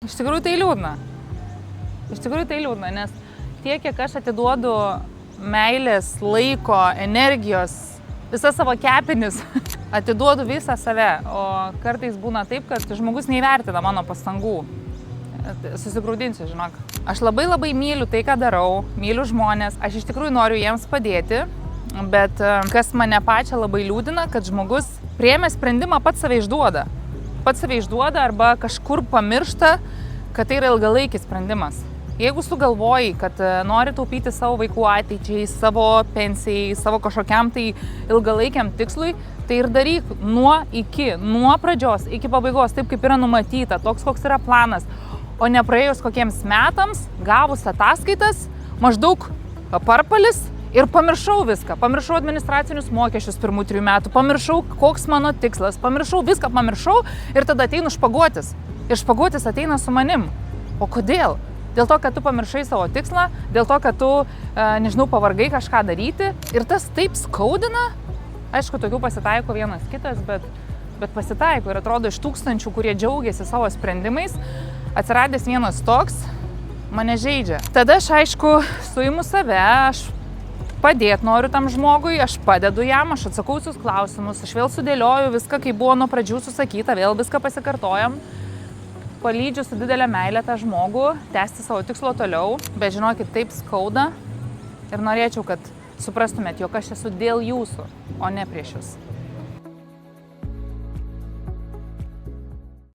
Iš tikrųjų tai liūdna. Nes tiek, kiek aš atiduodu meilės, laiko, energijos, visą savo kepenis, atiduodu visą save, o kartais būna taip, kad žmogus neįvertina mano pastangų. Susigraudinsiu, žinok. Aš labai myliu tai, ką darau, myliu žmonės, aš iš tikrųjų noriu jiems padėti, bet kas mane pačią labai liūdina, kad žmogus priėmė sprendimą pats save išduoda. Pats save išduoda arba kažkur pamiršta, kad tai yra ilgalaikis sprendimas. Jeigu sugalvoji, kad nori taupyti savo vaikų ateičiai, savo pensijai, savo kažkokiam tai ilgalaikiam tikslui, tai ir daryk nuo pradžios iki pabaigos, taip kaip yra numatyta, toks koks yra planas. O ne praėjus kokiems metams, gavus ataskaitas, maždaug parpalis ir pamiršau viską. Pamiršau administracinius mokesčius pirmų 3 metų, pamiršau, koks mano tikslas, pamiršau ir tada ateinu špaguotis. Ir špaguotis ateina su manim. O kodėl? Dėl to, kad tu pamiršai savo tikslą, dėl to, kad tu, pavargai kažką daryti. Ir tas taip skaudina. Aišku, tokių pasitaiko vienas kitas, bet pasitaiko ir atrodo iš tūkstančių, kurie džiaugiasi savo sprendimais, atsiradęs vienas toks, mane žeidžia. Tada aš, aišku, suimu save, aš padėt noriu tam žmogui, aš padedu jam, aš atsakau visus klausimus, aš vėl sudėlioju viską, kaip buvo nuo pradžių susakyta, vėl viską pasikartojam. Palydžiu su didelė meilė tą žmogų, tęsti savo tikslo toliau, bet žinokit, taip skauda ir norėčiau, kad suprastumėt, jog aš esu dėl jūsų, o ne prieš jūs.